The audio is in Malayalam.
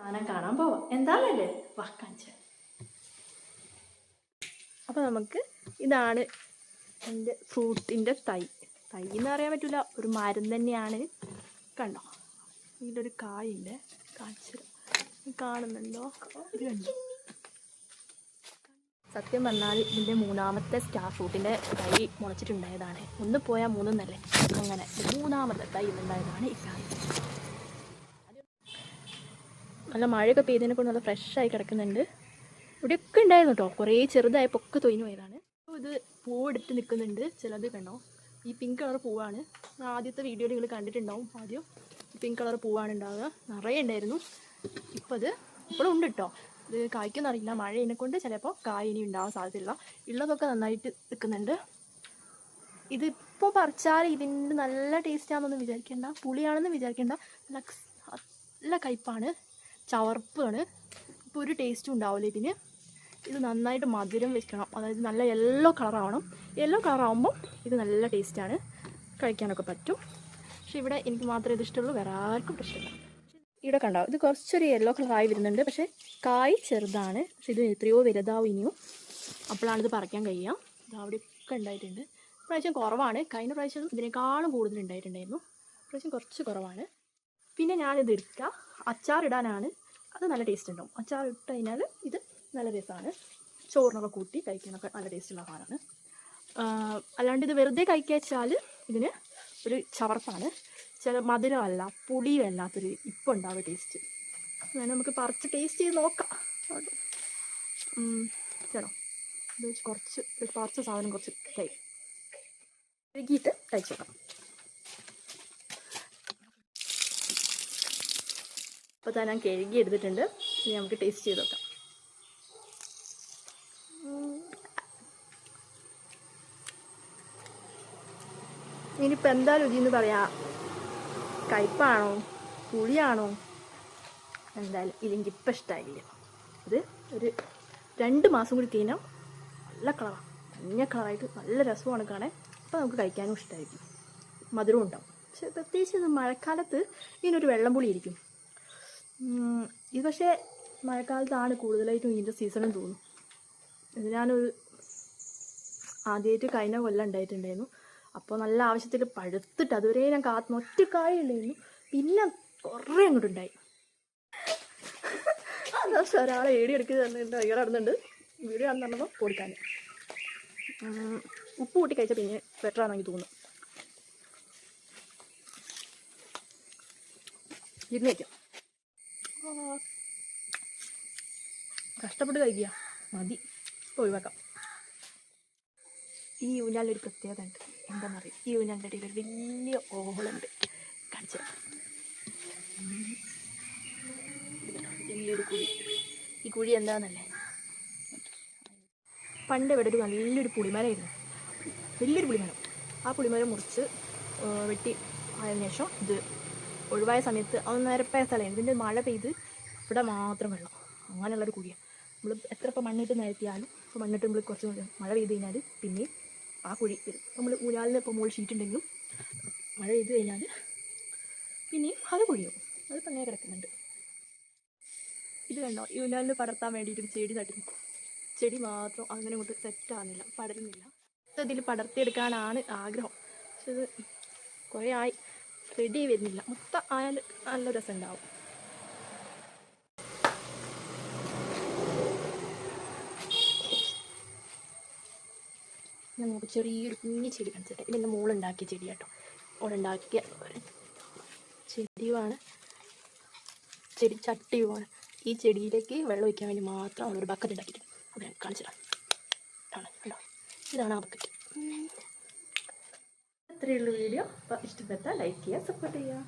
സാധനം കാണാൻ പോവാം. എന്താണല്ലേ വാ കാണിച്ചു. അപ്പോൾ നമുക്ക് ഇതാണ് എൻ്റെ ഫ്രൂട്ടിൻ്റെ തൈ എന്ന് പറയാൻ പറ്റില്ല, ഒരു മരം തന്നെയാണ്. കണ്ടോ, ഇതിലൊരു കായുണ്ട്, കാണിച്ചു കാണുന്നുണ്ടോ? ഇത് കണ്ടോ? സത്യം പറഞ്ഞാൽ ഇതിൻ്റെ മൂന്നാമത്തെ സ്റ്റാർ ഫ്രൂട്ടിൻ്റെ തൈ മുളച്ചിട്ടുണ്ടായതാണ്. ഒന്ന് പോയാൽ മൂന്നെന്നല്ലേ, അങ്ങനെ മൂന്നാമത്തെ തൈ ഉണ്ടായതാണ് ഈ കായ്. നല്ല മഴയൊക്കെ പെയ്തതിനെ കൊണ്ട് നല്ല ഫ്രഷായി കിടക്കുന്നുണ്ട്. ഇവിടെയൊക്കെ ഉണ്ടായിരുന്നു കേട്ടോ, കുറേ ചെറുതായപ്പോൾ ഒക്കെ തൊയിഞ്ഞു പോയതാണ്. അപ്പോൾ ഇത് പൂവെടുത്ത് നിൽക്കുന്നുണ്ട്. ചിലത് കണ്ടോ, ഈ പിങ്ക് കളർ പൂവാണ്. ആദ്യത്തെ വീഡിയോയിൽ നിങ്ങൾ കണ്ടിട്ടുണ്ടാവും. ആദ്യം പിങ്ക് കളർ പൂവാണ് ഉണ്ടാവുക, നിറയെ ഉണ്ടായിരുന്നു. ഇപ്പോൾ അത് ഇപ്പോഴും ഉണ്ട് കേട്ടോ. ഇത് കായ്ക്കൊന്നറിയില്ല, മഴയെ കൊണ്ട് ചിലപ്പോൾ കായ് ഇനി ഉണ്ടാവാൻ സാധ്യതയില്ല. ഉള്ളതൊക്കെ നന്നായിട്ട് നിൽക്കുന്നുണ്ട്. ഇതിപ്പോൾ പറിച്ചാൽ ഇതിൻ്റെ നല്ല ടേസ്റ്റാണെന്നൊന്നും വിചാരിക്കേണ്ട, പുളിയാണെന്ന് വിചാരിക്കേണ്ട. നല്ല കയ്പ്പാണ്, ചവർപ്പാണ്. ഇപ്പോൾ ഒരു ടേസ്റ്റും ഉണ്ടാവില്ല ഇതിന്. ഇത് നന്നായിട്ട് മധുരം വെക്കണം, അതായത് നല്ല യെല്ലോ കളറാവണം. യെല്ലോ കളറാവുമ്പോൾ ഇത് നല്ല ടേസ്റ്റാണ്, കഴിക്കാനൊക്കെ പറ്റും. പക്ഷേ ഇവിടെ എനിക്ക് മാത്രമേ ഇത് ഇഷ്ടമുള്ളൂ, വേറെ ആർക്കും ഇഷ്ടമില്ല. ഇവിടെ കണ്ടോ, ഇത് കുറച്ചൊരു യെല്ലോ കളറായി വരുന്നുണ്ട്, പക്ഷേ കായ് ചെറുതാണ്. പക്ഷേ ഇത് എത്രയോ വലുതാവും ഇനിയും, അപ്പോഴാണിത് പറിക്കാൻ കഴിയുക. ഇത് അവിടെയൊക്കെ ഉണ്ടായിട്ടുണ്ട്. പ്രാവശ്യം കുറവാണ്, കഴിഞ്ഞ പ്രാവശ്യം ഇതിനേക്കാളും കൂടുതൽ ഉണ്ടായിട്ടുണ്ടായിരുന്നു. പ്രാവശ്യം കുറച്ച് കുറവാണ്. പിന്നെ ഞാനിത് എടുക്കുക അച്ചാറിടാനാണ്. അത് നല്ല ടേസ്റ്റ് ഉണ്ടാവും. അച്ചാർ ഇട്ട് കഴിഞ്ഞാൽ ഇത് നല്ല രസമാണ്, ചോറിനൊക്കെ കൂട്ടി കഴിക്കാനൊക്കെ നല്ല ടേസ്റ്റുള്ള സാധനമാണ്. അല്ലാണ്ട് ഇത് വെറുതെ കഴിക്കാച്ചാൽ ഇതിന് ഒരു ചവർപ്പാണ്, ചില മധുരമല്ല പുളിയല്ലാത്തൊരു ഇപ്പം ഉണ്ടാവുക ടേസ്റ്റ്. അങ്ങനെ നമുക്ക് പറിച്ച് ടേസ്റ്റ് ചെയ്ത് നോക്കാം. ചേട്ടോ, ഇത് കുറച്ച് പറിച്ച സാധനം കുറച്ച് കഴുകിയിട്ട് കഴിച്ചു നോക്കാം. അപ്പോൾ ഞാൻ കഴുകി എടുത്തിട്ടുണ്ട്. ഇനി നമുക്ക് ടേസ്റ്റ് ചെയ്ത് നോക്കാം. ഇനിയിപ്പോൾ എന്താ രുചിയെന്ന് പറയാം, കയ്പ്പാണോ പുളിയാണോ എന്തായാലും ഇല്ലെങ്കിൽ ഇപ്പം ഇഷ്ടമായില്ല. ഇത് ഒരു 2 മാസം കൂടി കഴിഞ്ഞാൽ നല്ല കളറാണ്, മഞ്ഞ കളറായിട്ട് നല്ല രസമാണ് കാണാൻ. അപ്പോൾ നമുക്ക് കഴിക്കാനും ഇഷ്ടമായിരിക്കും, മധുരവും ഉണ്ടാവും. പക്ഷെ പ്രത്യേകിച്ച് ഇത് മഴക്കാലത്ത് ഇതിനൊരു വെള്ളം പുളി ഇരിക്കും. ഇത് പക്ഷേ മഴക്കാലത്താണ് കൂടുതലായിട്ടും ഇതിൻ്റെ സീസണും തോന്നും. ഇത് ഞാനൊരു ആദ്യമായിട്ട് കഴിഞ്ഞ കൊല്ലം ഉണ്ടായിട്ടുണ്ടായിരുന്നു. അപ്പോൾ നല്ല ആവശ്യത്തിൽ പഴുത്തിട്ട് അതുവരെ ഞാൻ ഒറ്റ കായുണ്ടായിരുന്നു, പിന്നെ കുറേ അങ്ങോട്ടുണ്ടായി. അതാ ഒരാളെ ഏടിയെടുക്കുക തന്നിട്ടുണ്ട്, അയ്യോ നടന്നുണ്ട് വീഡിയോ ആണെന്ന് പറഞ്ഞപ്പോൾ കൊടുക്കാൻ. ഉപ്പ് കൂട്ടി കഴിച്ചാൽ പിന്നെ ബെറ്റർ ആണെന്ന് എനിക്ക് തോന്നുന്നു. ഇരുന്ന് കഴിക്കാം, കഷ്ടപ്പെട്ട് കഴിക്കുക മതി, ഒഴിവാക്കാം. ഈ ഊഞ്ഞാലിനൊരു പ്രത്യേകത ഉണ്ട്, എന്താണെന്നറിയാം. ഈ ഊഞ്ഞാലിൻ്റെ ഇടയിൽ ഒരു വലിയ ഓഹളുണ്ട്, കാണിച്ചു വലിയൊരു കുഴി. ഈ കുഴി എന്താണെന്നല്ലേ, പണ്ട് ഇവിടെ ഒരു നല്ലൊരു പുളിമരമായിരുന്നു, വലിയൊരു പുളിമരം. ആ പുളിമരം മുറിച്ച് വെട്ടി ആയതിനു ശേഷം ഇത് ഒഴിവായ സമയത്ത് അത് നിരപ്പായ സ്ഥലമാണ്. ഇതിൻ്റെ മഴ പെയ്ത് ഇവിടെ മാത്രം വെള്ളം, അങ്ങനെയുള്ളൊരു കുഴിയാണ്. നമ്മൾ എത്ര ഇപ്പോൾ മണ്ണിട്ട് നിരത്തിയാലും, ഇപ്പോൾ മണ്ണിട്ട് നമ്മൾ കുറച്ച് മഴ പെയ്ത് കഴിഞ്ഞാൽ പിന്നെയും ആ കുഴി വരും. നമ്മൾ ഊഞ്ഞാലിന് ഇപ്പോൾ മുകളിൽ ഷീറ്റ് ഉണ്ടെങ്കിലും മഴ പെയ്ത് കഴിഞ്ഞാൽ പിന്നെയും അത് കുഴിയും. അതിപ്പോൾ അങ്ങനെ കിടക്കുന്നുണ്ട്. ഇത് കണ്ടോ, ഈ ഊഞ്ഞാലിന് പടർത്താൻ വേണ്ടിയിട്ട് ചെടി നട്ടിരുന്നു. ചെടി മാത്രം അങ്ങനെ കൊണ്ട് സെറ്റാകുന്നില്ല, പടരുന്നില്ല. ഇതിൽ പടർത്തിയെടുക്കാനാണ് ആഗ്രഹം, പക്ഷെ ഇത് കുറേ ആയി റെഡി വരുന്നില്ല. മൊത്തം ആയാൽ നല്ല രസം ഉണ്ടാവും. ഞാൻ നമുക്ക് ചെറിയൊരു കുഞ്ഞി ചെടി കാണിച്ചിട്ട്, ഇതിൻ്റെ മോളുണ്ടാക്കിയ ചെടി കേട്ടോ, അവളുണ്ടാക്കിയ ഒരു ചെടിയുമാണ്, ചെടി ചട്ടിയുമാണ്. ഈ ചെടിയിലേക്ക് വെള്ളം ഒഴിക്കാൻ വേണ്ടി മാത്രം അവളൊരു ബക്കറ്റ് ഉണ്ടാക്കിയിട്ടുണ്ട്. അത് ഞാൻ കാണിച്ചിടാം. കേട്ടോ, ഇതാണ് ആ ബക്കറ്റ്. അത്രയുള്ള വീഡിയോ. അപ്പോൾ ഇഷ്ടപ്പെട്ടാൽ ലൈക്ക് ചെയ്യുക, സപ്പോർട്ട് ചെയ്യുക.